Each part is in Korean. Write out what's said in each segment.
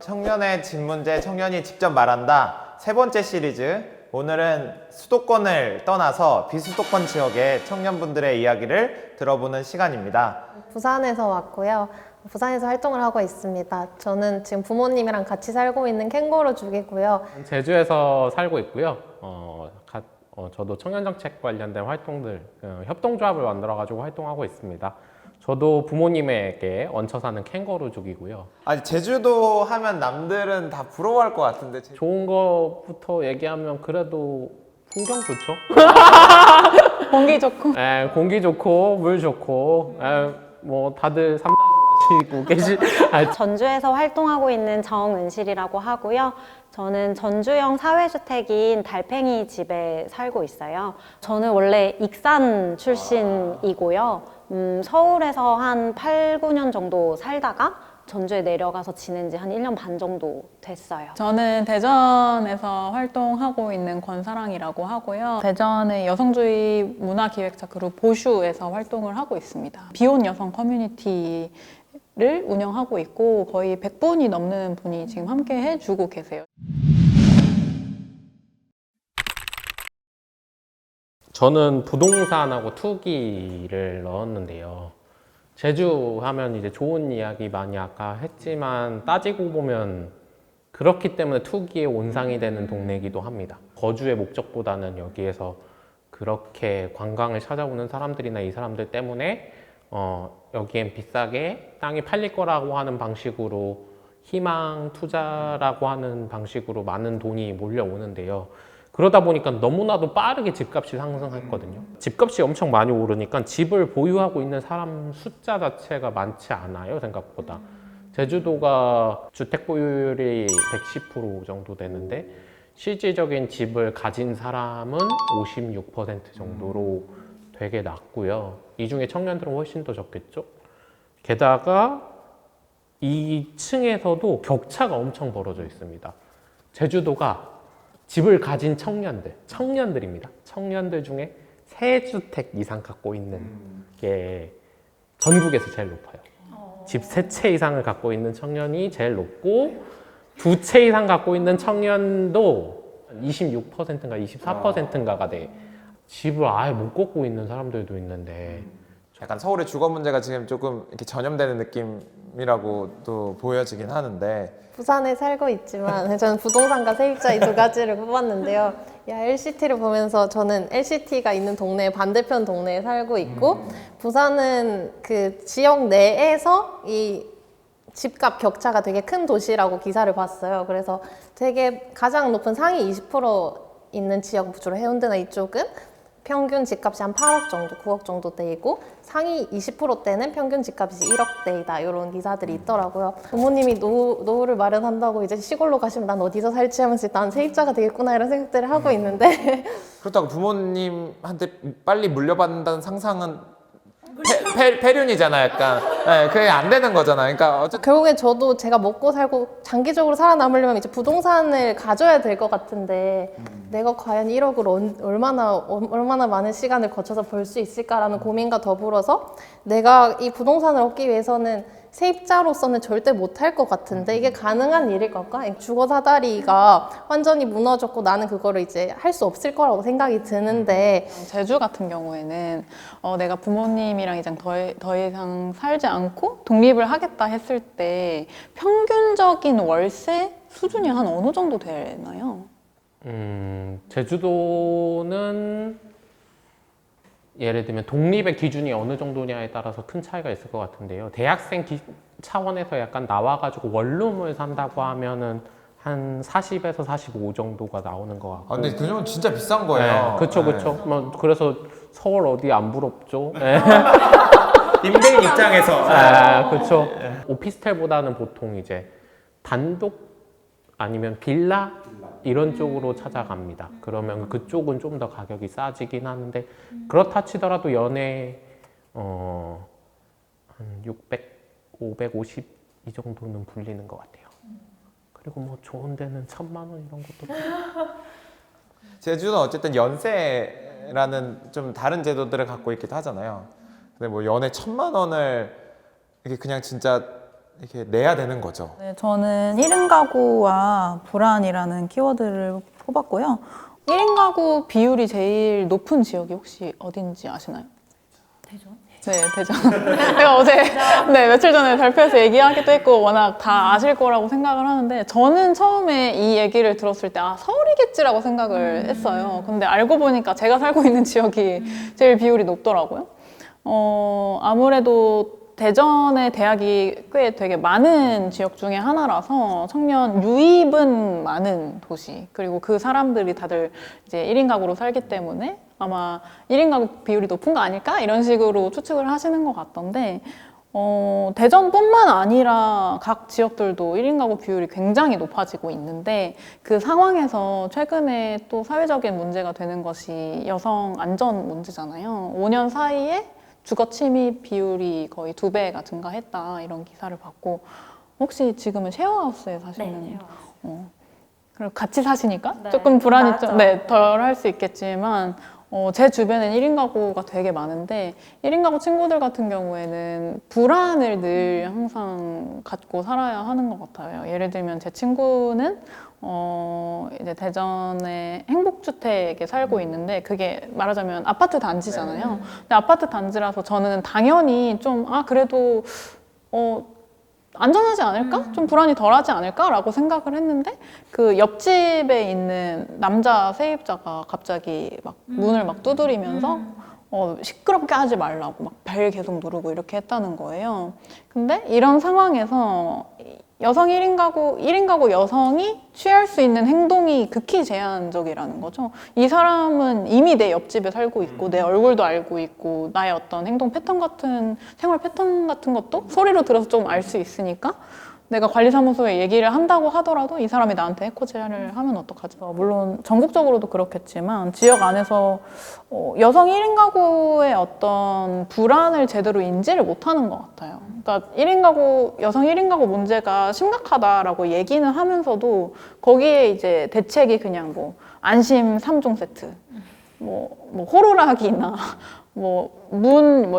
청년의 집 문제, 청년이 직접 말한다. 세 번째 시리즈. 오늘은 수도권을 떠나서 비수도권 지역의 청년분들의 이야기를 들어보는 시간입니다. 부산에서 왔고요. 부산에서 활동을 하고 있습니다. 저는 지금 부모님이랑 같이 살고 있는 캥거루족이고요. 제주에서 살고 있고요. 저도 청년정책 관련된 활동들, 협동조합을 만들어가지고 활동하고 있습니다. 저도 부모님에게 얹혀 사는 캥거루족이고요. 아니, 제주도 하면 남들은 다 부러워할 것 같은데. 좋은 것부터 얘기하면 그래도 풍경 좋죠? 공기 좋고. 공기 좋고, 물 좋고, 뭐 다들 마시고 계시. 전주에서 활동하고 있는 정은실이라고 하고요. 저는 전주형 사회주택인 달팽이 집에 살고 있어요. 저는 원래 익산 출신이고요. 서울에서 한 8, 9년 정도 살다가 전주에 내려가서 지낸 지 한 1년 반 정도 됐어요. 저는 대전에서 활동하고 있는 권사랑이라고 하고요. 대전의 여성주의 문화기획자 그룹 보슈에서 활동을 하고 있습니다. 비혼 여성 커뮤니티를 운영하고 있고 거의 100분이 넘는 분이 지금 함께 해주고 계세요. 저는 부동산하고 투기를 넣었는데요. 제주 하면 이제 좋은 이야기 많이 아까 했지만 따지고 보면 그렇기 때문에 투기의 온상이 되는 동네이기도 합니다. 거주의 목적보다는 여기에서 그렇게 관광을 찾아오는 사람들이나 이 사람들 때문에 여기엔 비싸게 땅이 팔릴 거라고 하는 방식으로 희망 투자라고 하는 방식으로 많은 돈이 몰려오는데요. 그러다 보니까 너무나도 빠르게 집값이 상승했거든요. 집값이 엄청 많이 오르니까 집을 보유하고 있는 사람 숫자 자체가 많지 않아요, 생각보다. 제주도가 주택 보유율이 110% 정도 되는데 실질적인 집을 가진 사람은 56% 정도로 되게 낮고요. 이 중에 청년들은 훨씬 더 적겠죠. 게다가 2층에서도 격차가 엄청 벌어져 있습니다. 제주도가 집을 가진 청년들입니다. 청년들 중에 3주택 이상 갖고 있는 게 전국에서 제일 높아요. 집 3채 이상을 갖고 있는 청년이 제일 높고 2채 이상 갖고 있는 청년도 26%인가 24%인가가 돼. 집을 아예 못 갖고 있는 사람들도 있는데 약간 서울의 주거 문제가 지금 조금 이렇게 전염되는 느낌이라고 또 보여지긴 하는데. 부산에 살고 있지만 저는 부동산과 세입자 이 두 가지를 꼽았는데요. LCT를 보면서 저는 LCT가 있는 동네 반대편 동네에 살고 있고 부산은 그 지역 내에서 이 집값 격차가 되게 큰 도시라고 기사를 봤어요. 그래서 되게 가장 높은 상위 20% 있는 지역, 주로 해운대나 이쪽은 평균 집값이 한 8억 정도, 9억 정도 되고 상위 20%대는 평균 집값이 1억대이다 이런 기사들이 있더라고요. 부모님이 노후를 마련한다고 이제 시골로 가시면 난 어디서 살지 하면서 난 세입자가 되겠구나 이런 생각들을 하고 있는데 그렇다고 부모님한테 빨리 물려받는다는 상상은 폐륜이잖아, 약간. 네, 그게 안 되는 거잖아. 그러니까 어쨌든 결국엔 저도 제가 먹고 살고 장기적으로 살아남으려면 이제 부동산을 가져야 될 것 같은데 내가 과연 1억을 얼마나 많은 시간을 거쳐서 벌 수 있을까라는 고민과 더불어서 내가 이 부동산을 얻기 위해서는 세입자로서는 절대 못할 것 같은데 이게 가능한 일일 걸까? 주거 사다리가 완전히 무너졌고 나는 그거를 이제 할 수 없을 거라고 생각이 드는데 제주 같은 경우에는 내가 부모님이랑 이제 더 이상 살지 않고 독립을 하겠다 했을 때 평균적인 월세 수준이 한 어느 정도 되나요? 제주도는 예를 들면 독립의 기준이 어느 정도냐에 따라서 큰 차이가 있을 것 같은데요. 대학생 차원에서 약간 나와가지고 원룸을 산다고 하면은 한 40에서 45 정도가 나오는 것 같고. 근데 그 정도는 진짜 비싼 거예요. 그쵸. 뭐 그래서 서울 어디 안 부럽죠? 임대인 입장에서. 그쵸. 오피스텔보다는 보통 이제 단독 아니면 빌라 이런 쪽으로 찾아갑니다. 그러면 그쪽은 좀 더 가격이 싸지긴 하는데 그렇다 치더라도 연에 한 600, 550 이 정도는 불리는 것 같아요. 그리고 뭐 좋은 데는 1000만 원 이런 것도. 제주는 어쨌든 연세라는 좀 다른 제도들을 갖고 있기도 하잖아요. 근데 뭐 연에 1000만 원을 이렇게 그냥 진짜 이렇게 내야 되는 거죠. 네, 저는 1인 가구와 불안이라는 키워드를 뽑았고요. 1인 가구 비율이 제일 높은 지역이 혹시 어딘지 아시나요? 대전? 네, 대전. 제가 어제 며칠 전에 발표해서 얘기하기도 했고 워낙 다 아실 거라고 생각을 하는데 저는 처음에 이 얘기를 들었을 때 서울이겠지라고 생각을 했어요. 근데 알고 보니까 제가 살고 있는 지역이 제일 비율이 높더라고요. 아무래도 대전의 대학이 꽤 되게 많은 지역 중에 하나라서 청년 유입은 많은 도시, 그리고 그 사람들이 다들 이제 1인 가구로 살기 때문에 아마 1인 가구 비율이 높은 거 아닐까? 이런 식으로 추측을 하시는 것 같던데 대전뿐만 아니라 각 지역들도 1인 가구 비율이 굉장히 높아지고 있는데 그 상황에서 최근에 또 사회적인 문제가 되는 것이 여성 안전 문제잖아요. 5년 사이에 주거 침입 비율이 거의 2배가 증가했다 이런 기사를 봤고 혹시 지금은 쉐어하우스에 사시는 네, 그리고 같이 사시니까 네, 조금 불안이 맞아. 좀 덜 할 수 있겠지만 제 주변엔 1인 가구가 되게 많은데 1인 가구 친구들 같은 경우에는 불안을 늘 항상 갖고 살아야 하는 것 같아요. 예를 들면 제 친구는 이제 대전의 행복주택에 살고 있는데 그게 말하자면 아파트 단지잖아요. 근데 아파트 단지라서 저는 당연히 좀 그래도 안전하지 않을까? 좀 불안이 덜하지 않을까라고 생각을 했는데 그 옆집에 있는 남자 세입자가 갑자기 막 문을 막 두드리면서 시끄럽게 하지 말라고 막 벨 계속 누르고 이렇게 했다는 거예요. 근데 이런 상황에서 여성 1인 가구 여성이 취할 수 있는 행동이 극히 제한적이라는 거죠. 이 사람은 이미 내 옆집에 살고 있고 내 얼굴도 알고 있고 나의 어떤 행동 패턴 같은 생활 패턴 같은 것도 소리로 들어서 좀 알 수 있으니까 내가 관리사무소에 얘기를 한다고 하더라도 이 사람이 나한테 해코지를 하면 어떡하지? 물론 전국적으로도 그렇겠지만 지역 안에서 여성 1인 가구의 어떤 불안을 제대로 인지를 못하는 것 같아요. 그러니까 여성 1인 가구 문제가 심각하다라고 얘기는 하면서도 거기에 이제 대책이 그냥 안심 3종 세트, 호루라기나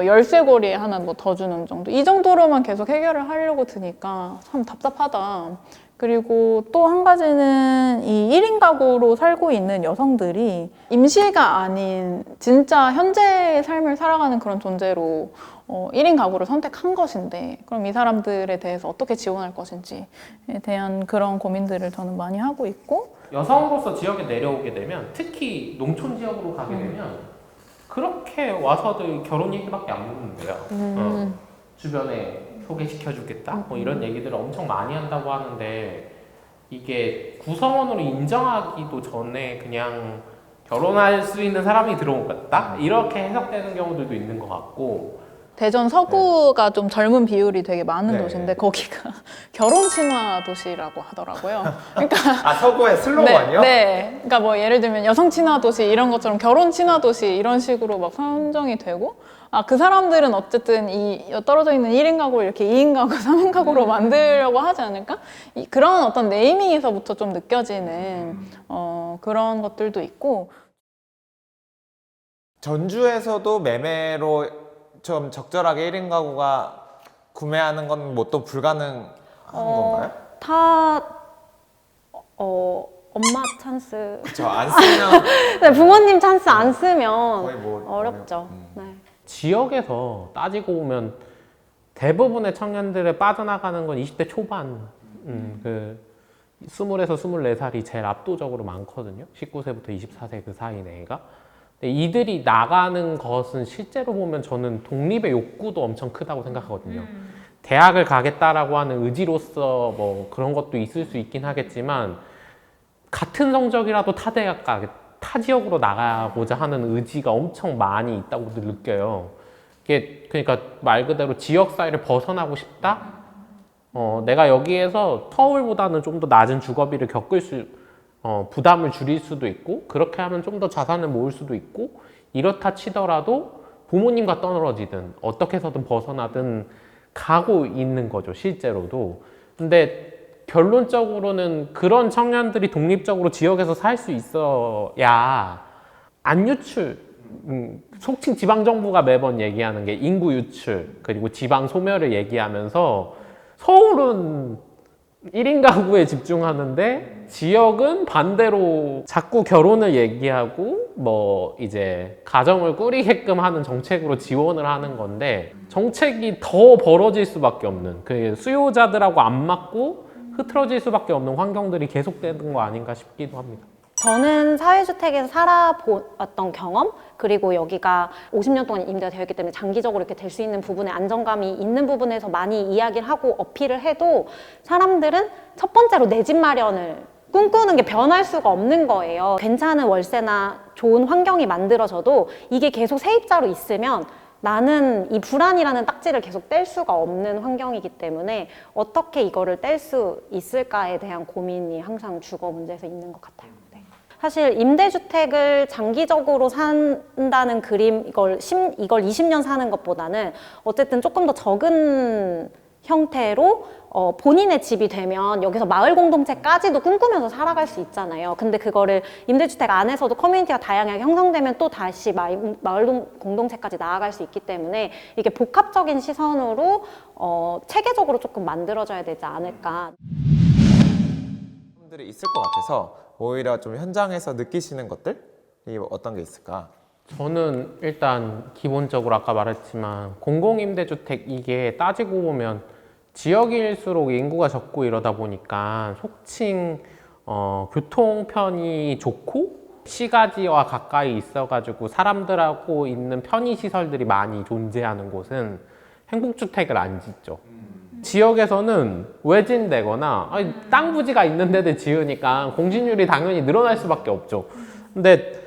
열쇠고리에 하나 더 주는 정도. 이 정도로만 계속 해결을 하려고 드니까 참 답답하다. 그리고 또 한 가지는 이 1인 가구로 살고 있는 여성들이 임시가 아닌 진짜 현재의 삶을 살아가는 그런 존재로 1인 가구를 선택한 것인데 그럼 이 사람들에 대해서 어떻게 지원할 것인지에 대한 그런 고민들을 저는 많이 하고 있고 여성으로서 지역에 내려오게 되면 특히 농촌 지역으로 가게 되면 그렇게 와서도 결혼 얘기밖에 안 묻는데요. 주변에 소개시켜주겠다? 이런 얘기들을 엄청 많이 한다고 하는데 이게 구성원으로 인정하기도 전에 그냥 결혼할 수 있는 사람이 들어오겠다? 이렇게 해석되는 경우들도 있는 것 같고 대전 서구가 좀 젊은 비율이 되게 많은 네. 도시인데 거기가 결혼 친화 도시라고 하더라고요. 그러니까 서구의 슬로건이요? 네. 그러니까 예를 들면 여성 친화 도시 이런 것처럼 결혼 친화 도시 이런 식으로 막 선정이 되고 그 사람들은 어쨌든 이 떨어져 있는 1인 가구를 이렇게 2인 가구, 3인 가구로 만들려고 하지 않을까? 그런 어떤 네이밍에서부터 좀 느껴지는 그런 것들도 있고 전주에서도 매매로 좀 적절하게 1인 가구가 구매하는 건 뭐 또 불가능한 건가요? 다 엄마 찬스, 저 안 쓰면 네, 부모님 찬스 안 쓰면 거의 어렵죠. 네. 지역에서 따지고 보면 대부분의 청년들의 빠져나가는 건 20대 초반, 그 20에서 24살이 제일 압도적으로 많거든요. 19세부터 24세 그 사이 내가. 근데 이들이 나가는 것은 실제로 보면 저는 독립의 욕구도 엄청 크다고 생각하거든요. 대학을 가겠다라고 하는 의지로서 그런 것도 있을 수 있긴 하겠지만 같은 성적이라도 타 지역으로 나가고자 하는 의지가 엄청 많이 있다고 느껴요. 이게 그러니까 말 그대로 지역 사회를 벗어나고 싶다? 내가 여기에서 서울보다는 좀 더 낮은 주거비를 부담을 줄일 수도 있고 그렇게 하면 좀 더 자산을 모을 수도 있고 이렇다 치더라도 부모님과 떨어지든 어떻게 해서든 벗어나든 가고 있는 거죠, 실제로도. 근데 결론적으로는 그런 청년들이 독립적으로 지역에서 살 수 있어야 안 유출, 속칭 지방정부가 매번 얘기하는 게 인구 유출 그리고 지방 소멸을 얘기하면서 서울은 1인 가구에 집중하는데 지역은 반대로 자꾸 결혼을 얘기하고 뭐 이제 가정을 꾸리게끔 하는 정책으로 지원을 하는 건데 정책이 더 벌어질 수밖에 없는 그 수요자들하고 안 맞고 흐트러질 수밖에 없는 환경들이 계속되는 거 아닌가 싶기도 합니다. 저는 사회주택에서 살아보았던 경험, 그리고 여기가 50년 동안 임대가 되어 있기 때문에 장기적으로 이렇게 될 수 있는 부분에 안정감이 있는 부분에서 많이 이야기를 하고 어필을 해도 사람들은 첫 번째로 내 집 마련을 꿈꾸는 게 변할 수가 없는 거예요. 괜찮은 월세나 좋은 환경이 만들어져도 이게 계속 세입자로 있으면 나는 이 불안이라는 딱지를 계속 뗄 수가 없는 환경이기 때문에 어떻게 이거를 뗄 수 있을까에 대한 고민이 항상 주거 문제에서 있는 것 같아요. 네. 사실 임대주택을 장기적으로 산다는 그림, 이걸 20년 사는 것보다는 어쨌든 조금 더 적은 형태로 본인의 집이 되면 여기서 마을 공동체까지도 꿈꾸면서 살아갈 수 있잖아요. 근데 그거를 임대주택 안에서도 커뮤니티가 다양하게 형성되면 또 다시 마을 공동체까지 나아갈 수 있기 때문에 이게 복합적인 시선으로 체계적으로 조금 만들어져야 되지 않을까. 분들이 있을 것 같아서 오히려 좀 현장에서 느끼시는 것들이 어떤 게 있을까? 저는 일단 기본적으로 아까 말했지만 공공임대주택 이게 따지고 보면 지역일수록 인구가 적고 이러다 보니까 속칭 교통편이 좋고 시가지와 가까이 있어가지고 사람들하고 있는 편의시설들이 많이 존재하는 곳은 행복주택을 안 짓죠. 지역에서는 외진되거나 땅 부지가 있는 데들 지으니까 공진율이 당연히 늘어날 수밖에 없죠. 근데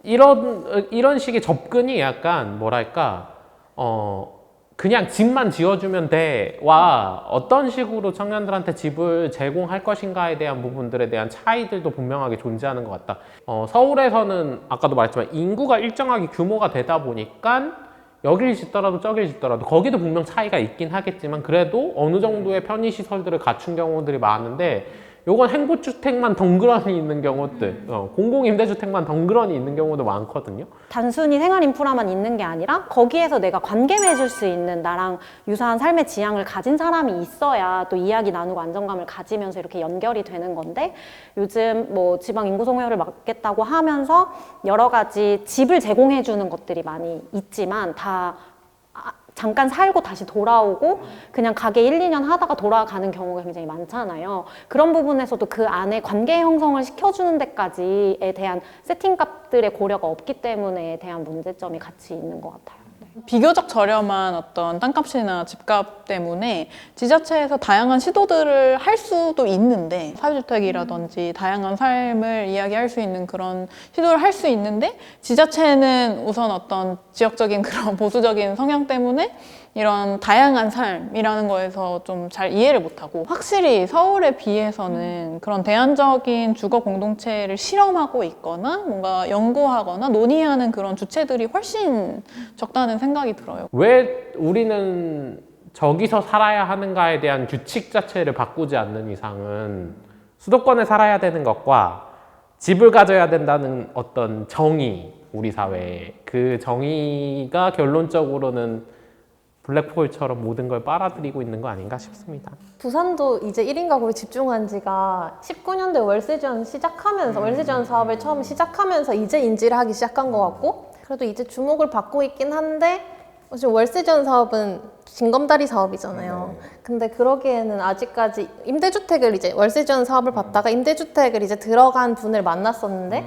이런 식의 접근이 약간 뭐랄까 그냥 집만 지어주면 돼와 어떤 식으로 청년들한테 집을 제공할 것인가에 대한 부분들에 대한 차이들도 분명하게 존재하는 것 같다. 서울에서는 아까도 말했지만 인구가 일정하게 규모가 되다 보니까 여길 짓더라도 저길 짓더라도 거기도 분명 차이가 있긴 하겠지만 그래도 어느 정도의 편의시설들을 갖춘 경우들이 많은데 요건 행복주택만 덩그러니 있는 경우들, 공공임대주택만 덩그러니 있는 경우도 많거든요. 단순히 생활 인프라만 있는 게 아니라 거기에서 내가 관계 맺을 수 있는 나랑 유사한 삶의 지향을 가진 사람이 있어야 또 이야기 나누고 안정감을 가지면서 이렇게 연결이 되는 건데 요즘 뭐 지방 인구 소멸을 막겠다고 하면서 여러 가지 집을 제공해 주는 것들이 많이 있지만 다 잠깐 살고 다시 돌아오고 그냥 가게 1, 2년 하다가 돌아가는 경우가 굉장히 많잖아요. 그런 부분에서도 그 안에 관계 형성을 시켜주는 데까지에 대한 세팅값들의 고려가 없기 때문에 대한 문제점이 같이 있는 것 같아요. 비교적 저렴한 어떤 땅값이나 집값 때문에 지자체에서 다양한 시도들을 할 수도 있는데 사회주택이라든지 다양한 삶을 이야기할 수 있는 그런 시도를 할 수 있는데 지자체는 우선 어떤 지역적인 그런 보수적인 성향 때문에 이런 다양한 삶이라는 거에서 좀 잘 이해를 못하고 확실히 서울에 비해서는 그런 대안적인 주거 공동체를 실험하고 있거나 뭔가 연구하거나 논의하는 그런 주체들이 훨씬 적다는 생각이 들어요. 왜 우리는 저기서 살아야 하는가에 대한 규칙 자체를 바꾸지 않는 이상은 수도권에 살아야 되는 것과 집을 가져야 된다는 어떤 정의, 우리 사회에 그 정의가 결론적으로는 블랙홀처럼 모든 걸 빨아들이고 있는 거 아닌가 싶습니다. 부산도 이제 1인 가구로 집중한 지가 19년도에 월세 지원 시작하면서 월세 지원 사업을 처음 시작하면서 이제 인지를 하기 시작한 것 같고 그래도 이제 주목을 받고 있긴 한데 지금 월세 지원 사업은 징검다리 사업이잖아요. 근데 그러기에는 아직까지 임대주택을 이제 월세 지원 사업을 받다가 임대주택을 이제 들어간 분을 만났었는데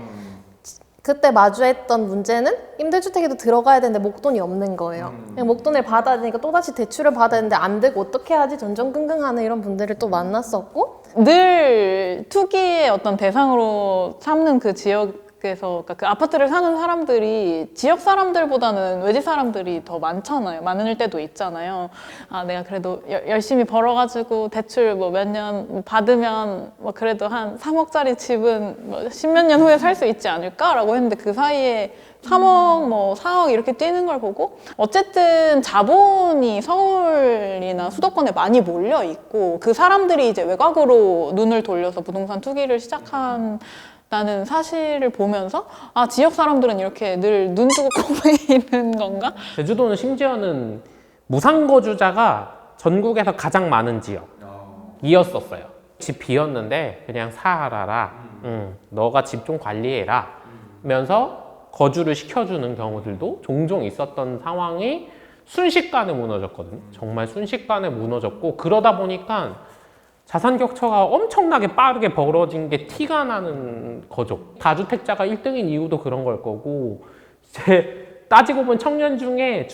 그때 마주했던 문제는 임대주택에도 들어가야 되는데 목돈이 없는 거예요. 그냥 목돈을 받아야 되니까 또다시 대출을 받아야 되는데 안 되고 어떻게 하지 전전긍긍하는 이런 분들을 또 만났었고 늘 투기의 어떤 대상으로 삼는 그 지역에서 그러니까 그 아파트를 사는 사람들이 지역 사람들보다는 외지 사람들이 더 많잖아요. 많을 때도 있잖아요. 아, 내가 그래도 열심히 벌어가지고 대출 뭐 몇 년 받으면 뭐 그래도 한 3억짜리 집은 뭐 10몇 년 후에 살 수 있지 않을까라고 했는데 그 사이에 3억, 뭐 4억 이렇게 뛰는 걸 보고 어쨌든 자본이 서울이나 수도권에 많이 몰려 있고 그 사람들이 이제 외곽으로 눈을 돌려서 부동산 투기를 시작한 라는 사실을 보면서 아 지역 사람들은 이렇게 늘 눈 뜨고 코 베이는 건가? 제주도는 심지어는 무상거주자가 전국에서 가장 많은 지역이었었어요. 집 비었는데 그냥 살아라. 너가 집 좀 관리해라. 면서 거주를 시켜주는 경우들도 종종 있었던 상황이 순식간에 무너졌거든요. 정말 순식간에 무너졌고, 그러다 보니까 자산 격차가 엄청나게 빠르게 벌어진 게 티가 나는 거죠. 다주택자가 1등인 이유도 그런 걸 거고, 따지고 보면 청년 중에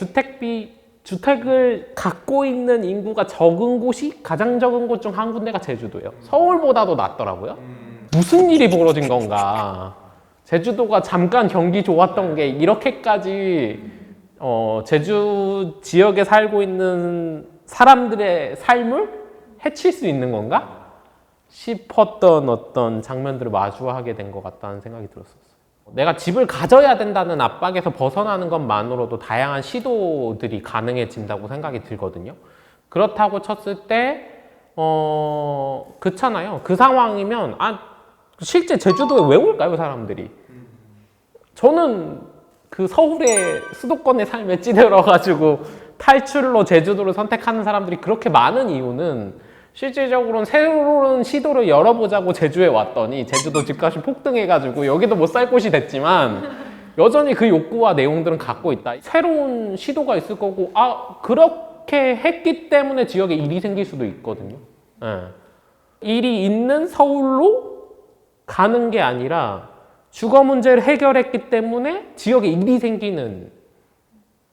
주택을 갖고 있는 인구가 적은 곳이, 가장 적은 곳 중 한 군데가 제주도예요. 서울보다도 낮더라고요. 무슨 일이 벌어진 건가. 제주도가 잠깐 경기 좋았던 게 이렇게까지 제주 지역에 살고 있는 사람들의 삶을 해칠 수 있는 건가 싶었던 어떤 장면들을 마주하게 된 것 같다는 생각이 들었었어요. 내가 집을 가져야 된다는 압박에서 벗어나는 것만으로도 다양한 시도들이 가능해진다고 생각이 들거든요. 그렇다고 쳤을 때 그렇잖아요. 그 상황이면 실제 제주도에 왜 올까요, 사람들이? 저는 그 서울의 수도권의 삶에 찌들어가지고 탈출로 제주도를 선택하는 사람들이 그렇게 많은 이유는, 실질적으로는 새로운 시도를 열어보자고 제주에 왔더니 제주도 집값이 폭등해가지고 여기도 못 살 곳이 됐지만 여전히 그 욕구와 내용들은 갖고 있다. 새로운 시도가 있을 거고, 그렇게 했기 때문에 지역에 일이 생길 수도 있거든요. 일이 있는 서울로 가는 게 아니라 주거 문제를 해결했기 때문에 지역에 일이 생기는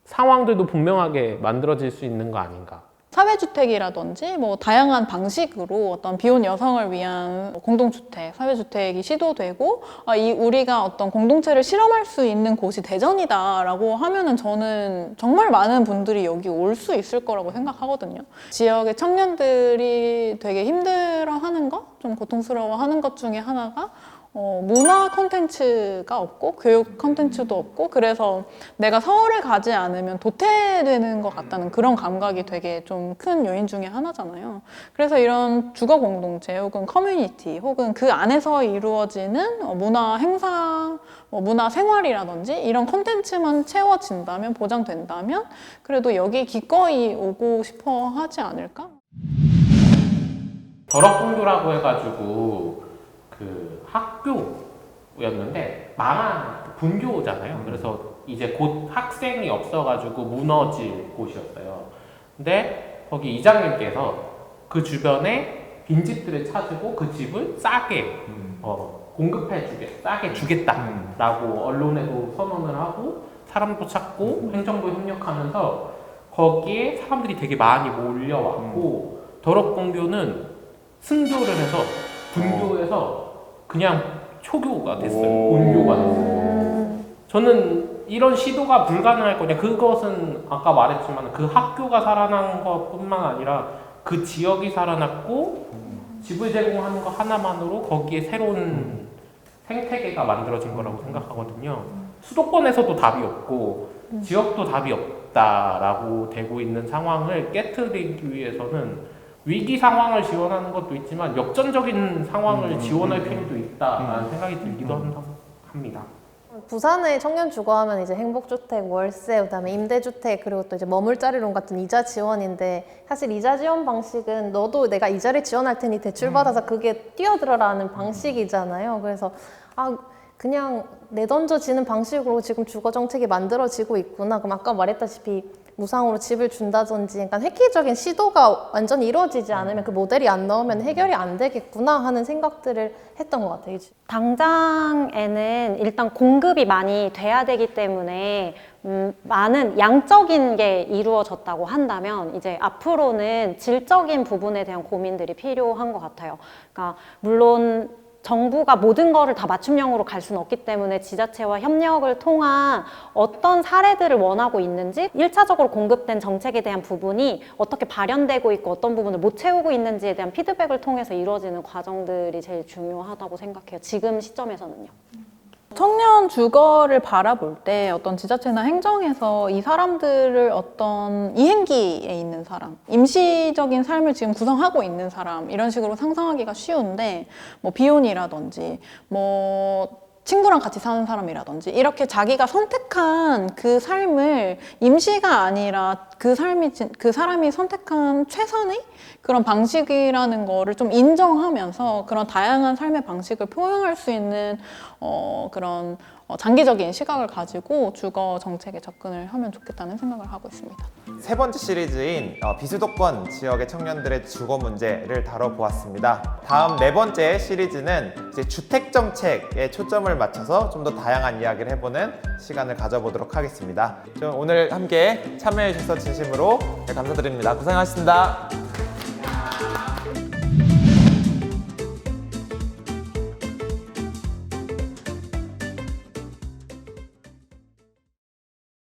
상황들도 분명하게 만들어질 수 있는 거 아닌가. 사회주택이라든지 뭐 다양한 방식으로 어떤 비혼 여성을 위한 공동주택, 사회주택이 시도되고, 우리가 어떤 공동체를 실험할 수 있는 곳이 대전이다라고 하면은 저는 정말 많은 분들이 여기 올 수 있을 거라고 생각하거든요. 지역의 청년들이 되게 힘들어하는 것, 좀 고통스러워하는 것 중에 하나가 문화 콘텐츠가 없고 교육 콘텐츠도 없고, 그래서 내가 서울에 가지 않으면 도태되는 것 같다는 그런 감각이 되게 좀 큰 요인 중에 하나잖아요. 그래서 이런 주거 공동체 혹은 커뮤니티 혹은 그 안에서 이루어지는 문화 행사, 문화 생활이라든지 이런 콘텐츠만 채워진다면, 보장된다면 그래도 여기 기꺼이 오고 싶어 하지 않을까? 덜업공교라고 해가지고 그 학교였는데 망한 분교잖아요. 그래서 이제 곧 학생이 없어가지고 무너질 곳이었어요. 근데 거기 이장님께서 그 주변에 빈집들을 찾고 그 집을 싸게 싸게 주겠다라고 언론에도 선언을 하고 사람도 찾고 행정도 협력하면서 거기에 사람들이 되게 많이 몰려왔고, 덜업공교는 승교를 해서 분교에서 그냥 초교가 됐어요. 본교가 됐어요. 저는 이런 시도가 불가능할 거냐. 그것은 아까 말했지만 그 학교가 살아난 것뿐만 아니라 그 지역이 살아났고 집을 제공하는 것 하나만으로 거기에 새로운 생태계가 만들어진 거라고 생각하거든요. 수도권에서도 답이 없고 지역도 답이 없다라고 되고 있는 상황을 깨트리기 위해서는 위기 상황을 지원하는 것도 있지만 역전적인 상황을 지원할 필요도 있다라는 생각이 들기도 합니다. 부산의 청년 주거하면 이제 행복주택, 월세, 그다음에 임대주택, 그리고 또 이제 머물자리론 같은 이자 지원인데, 사실 이자 지원 방식은 너도 내가 이자를 지원할 테니 대출 받아서 그게 뛰어들어라는 방식이잖아요. 그래서 그냥 내던져지는 방식으로 지금 주거 정책이 만들어지고 있구나. 그럼 아까 말했다시피 무상으로 집을 준다든지, 그러니까 획기적인 시도가 완전히 이루어지지 않으면 그 모델이 안 나오면 해결이 안 되겠구나 하는 생각들을 했던 것 같아요. 당장에는 일단 공급이 많이 돼야 되기 때문에 많은 양적인 게 이루어졌다고 한다면, 이제 앞으로는 질적인 부분에 대한 고민들이 필요한 것 같아요. 그러니까 물론 정부가 모든 거를 다 맞춤형으로 갈 수는 없기 때문에 지자체와 협력을 통한 어떤 사례들을 원하고 있는지, 1차적으로 공급된 정책에 대한 부분이 어떻게 발현되고 있고 어떤 부분을 못 채우고 있는지에 대한 피드백을 통해서 이루어지는 과정들이 제일 중요하다고 생각해요. 지금 시점에서는요. 청년 주거를 바라볼 때 어떤 지자체나 행정에서 이 사람들을 어떤 이행기에 있는 사람, 임시적인 삶을 지금 구성하고 있는 사람, 이런 식으로 상상하기가 쉬운데, 뭐 비혼이라든지 뭐 친구랑 같이 사는 사람이라든지 이렇게 자기가 선택한 그 삶을 임시가 아니라 그 사람이 선택한 최선의 그런 방식이라는 거를 좀 인정하면서 그런 다양한 삶의 방식을 표현할 수 있는 그런 장기적인 시각을 가지고 주거 정책에 접근을 하면 좋겠다는 생각을 하고 있습니다. 세 번째 시리즈인 비수도권 지역의 청년들의 주거 문제를 다뤄보았습니다. 다음 네 번째 시리즈는 이제 주택 정책에 초점을 맞춰서 좀 더 다양한 이야기를 해보는 시간을 가져보도록 하겠습니다. 오늘 함께 참여해 주셔서 진심으로 감사드립니다. 고생하셨습니다.